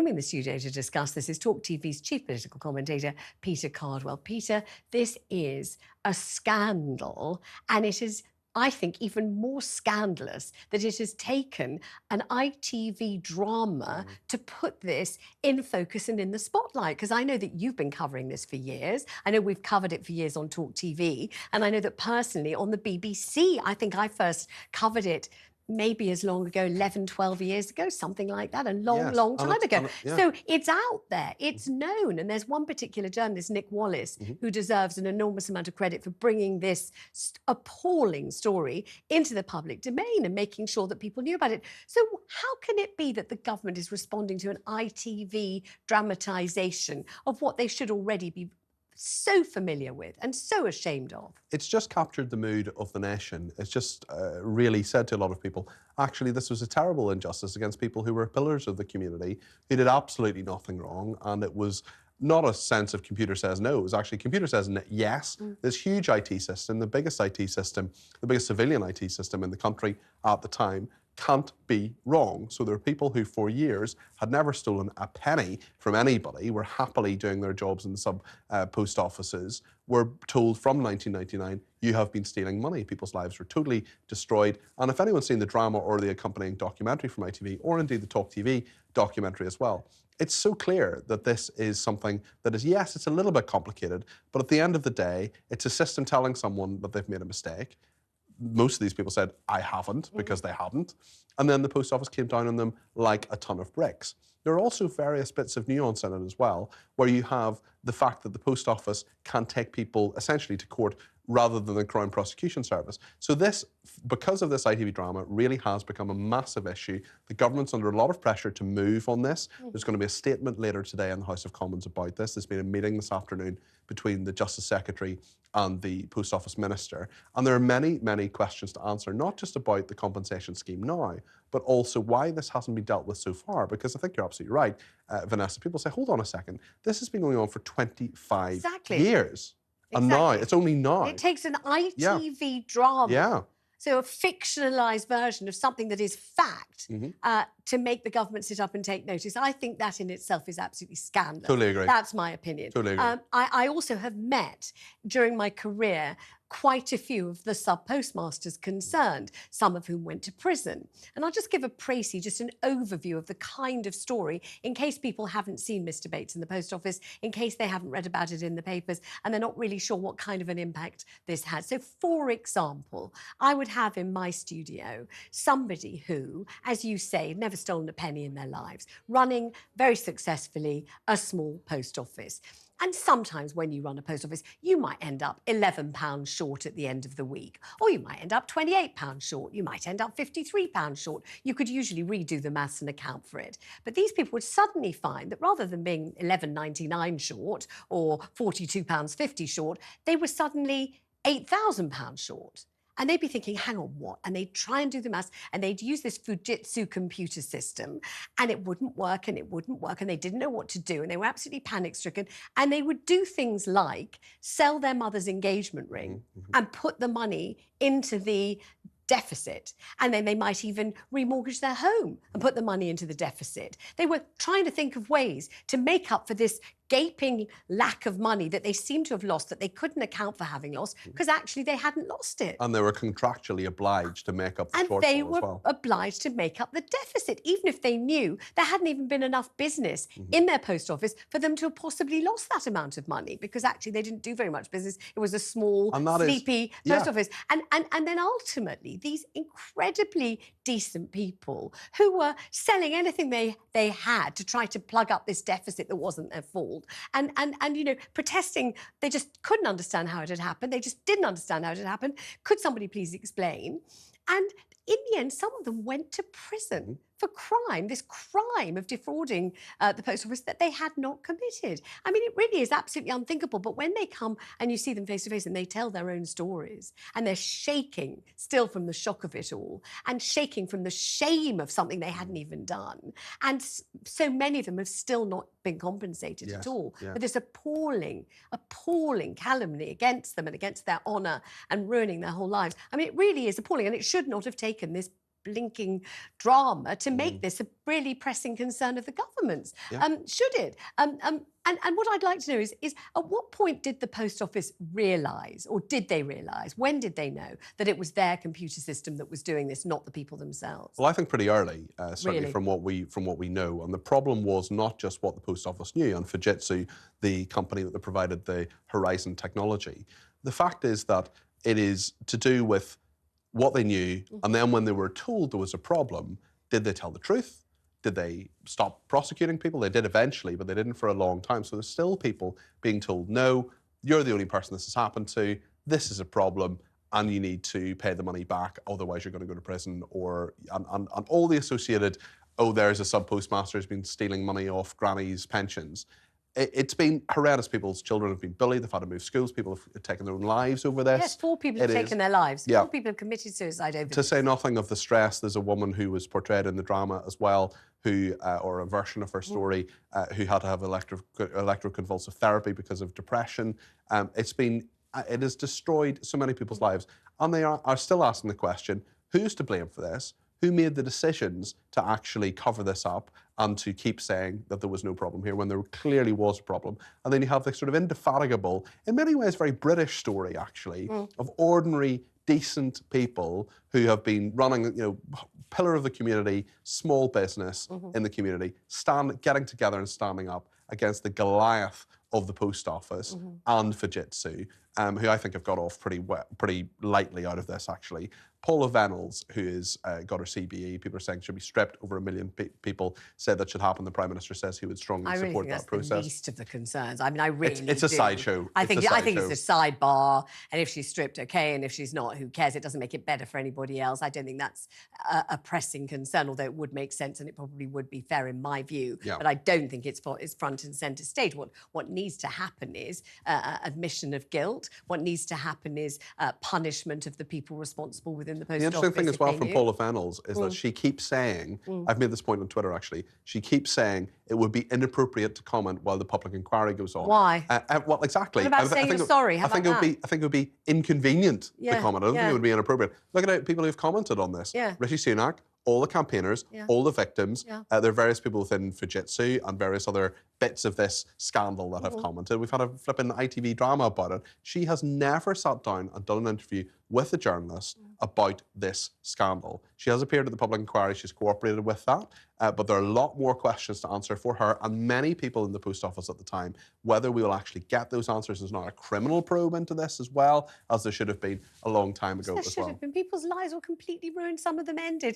Joining me in the studio to discuss this is TalkTV's chief political commentator, Peter Cardwell. Peter, this is a scandal, and it is, I think, even more scandalous that it has taken an ITV drama to put this in focus and in the spotlight. Because I know that you've been covering this for years. I know we've covered it for years on TalkTV. And I know that personally on the BBC, I think I first covered it maybe as long ago, 11, 12 years ago, something like that, a long time ago. So it's out there, it's known. And there's one particular journalist, Nick Wallace, who deserves an enormous amount of credit for bringing this appalling story into the public domain and making sure that people knew about it. So how can it be that the government is responding to an ITV dramatisation of what they should already be so familiar with and so ashamed of? It's just captured the mood of the nation. It's just really said to a lot of people, actually, this was a terrible injustice against people who were pillars of the community, who did absolutely nothing wrong, and it was not a sense of computer says no, it was actually computer says yes. This huge IT system, the biggest IT system, the biggest civilian IT system in the country at the time, can't be wrong. So there are people who for years had never stolen a penny from anybody, were happily doing their jobs in the post offices, were told from 1999, you have been stealing money. People's lives were totally destroyed. And if anyone's seen the drama or the accompanying documentary from ITV, or indeed the TalkTV documentary as well, it's so clear that this is something that is, yes, it's a little bit complicated, but at the end of the day, it's a system telling someone that they've made a mistake. Most of these people said, I haven't, because they hadn't. And then the post office came down on them like a ton of bricks. There are also various bits of nuance in it as well, where you have the fact that the post office can take people essentially to court rather than the Crown Prosecution Service. So this, because of this ITV drama, really has become a massive issue. The government's under a lot of pressure to move on this. There's going to be a statement later today in the House of Commons about this. There's been a meeting this afternoon between the Justice Secretary and the Post Office Minister. And there are many, many questions to answer, not just about the compensation scheme now, but also why this hasn't been dealt with so far. Because I think you're absolutely right, Vanessa. People say, hold on a second, this has been going on for 25 years. And now, it's only now. It takes an ITV drama, so a fictionalised version of something that is fact, to make the government sit up and take notice. I think that in itself is absolutely scandalous. Totally agree. That's my opinion. Totally agree. I also have met, during my career, quite a few of the sub-postmasters concerned, some of whom went to prison. And I'll just give a précis, just an overview of the kind of story, in case people haven't seen Mr. Bates in the post office, in case they haven't read about it in the papers, and they're not really sure what kind of an impact this had. So, for example, I would have in my studio somebody who, as you say, never stolen a penny in their lives, running very successfully a small post office. And sometimes when you run a post office, you might end up £11 short at the end of the week, or you might end up £28 short, you might end up £53 short. You could usually redo the maths and account for it. But these people would suddenly find that rather than being £11.99 short or £42.50 short, they were suddenly £8,000 short. And they'd be thinking, hang on, what? And they'd try and do the maths, and they'd use this Fujitsu computer system, and it wouldn't work, and it wouldn't work, and they didn't know what to do, and they were absolutely panic-stricken. And they would do things like sell their mother's engagement ring and put the money into the deficit, and then they might even remortgage their home and put the money into the deficit. They were trying to think of ways to make up for this gaping lack of money that they seemed to have lost, that they couldn't account for having lost, because actually they hadn't lost it. And they were contractually obliged to make up the shortfall as well. And they were obliged to make up the deficit, even if they knew there hadn't even been enough business in their post office for them to have possibly lost that amount of money, because actually they didn't do very much business. It was a small, sleepy post office. And then ultimately, these incredibly decent people who were selling anything they had to try to plug up this deficit that wasn't their fault, and you know, protesting, they just couldn't understand how it had happened. They just didn't understand how it had happened. Could somebody please explain? And in the end, some of them went to prison for crime, this crime of defrauding the post office that they had not committed. I mean, it really is absolutely unthinkable. But when they come and you see them face to face and they tell their own stories, and they're shaking still from the shock of it all, and shaking from the shame of something they hadn't even done. And so many of them have still not been compensated at all. But this appalling calumny against them and against their honour and ruining their whole lives. I mean, it really is appalling, and it should not have taken this blinking drama to make this a really pressing concern of the government's. Yeah. Should it? And what I'd like to know is at what point did the Post Office realise, or did they realise, when did they know that it was their computer system that was doing this, not the people themselves? Well, I think pretty early, certainly Really? from what we know. And the problem was not just what the Post Office knew and Fujitsu, the company that provided the Horizon technology. The fact is that it is to do with what they knew, and then when they were told there was a problem, did they tell the truth? Did they stop prosecuting people? They did eventually, but they didn't for a long time. So there's still people being told, no, you're the only person this has happened to, this is a problem, and you need to pay the money back, otherwise you're going to go to prison, and all the associated, oh, there's a sub-postmaster who's been stealing money off grannies' pensions. It's been horrendous. People's children have been bullied, they've had to move schools, people have taken their own lives over this. Yes, 4 people have taken their lives. Yeah. 4 people have committed suicide over To this. say nothing of the stress, there's a woman who was portrayed in the drama as well, who, or a version of her story, who had to have electroconvulsive therapy because of depression. It has destroyed so many people's lives. And they are still asking the question, who's to blame for this? Who made the decisions to actually cover this up and to keep saying that there was no problem here when there clearly was a problem? And then you have this sort of indefatigable, in many ways very British story actually, of ordinary, decent people who have been running, pillar of the community, small business in the community, getting together and standing up against the Goliath of the Post Office and Fujitsu, who I think have got off pretty lightly out of this actually. Paula Venables, who has got her CBE, people are saying should be stripped. Over 1 million people said that should happen. The Prime Minister says he would strongly support that process. I really think that's the least of the concerns. I mean, I really It's a sideshow. I think it's a sidebar, and if she's stripped, okay, and if she's not, who cares? It doesn't make it better for anybody else. I don't think that's a pressing concern, although it would make sense and it probably would be fair in my view. Yeah. But I don't think it's front and centre stage. What needs to happen is admission of guilt. What needs to happen is punishment of the people responsible within the Post Office. The interesting thing as well from Paula Venables is that she keeps saying, I've made this point on Twitter actually, she keeps saying it would be inappropriate to comment while the public inquiry goes on. Why? Well, exactly. What about saying you're sorry? How about that? I think it would be inconvenient to comment. I don't think it would be inappropriate. Look at people who've commented on this. Yeah. Rishi Sunak, all the campaigners, all the victims. Yeah. There are various people within Fujitsu and various other bits of this scandal that have commented. We've had a flipping ITV drama about it. She has never sat down and done an interview with a journalist about this scandal. She has appeared at the public inquiry. She's cooperated with that. But there are a lot more questions to answer for her and many people in the Post Office at the time. Whether we will actually get those answers, there's not a criminal probe into this as well, as there should have been a long time ago as well. There should have been. People's lives were completely ruined. Some of them ended.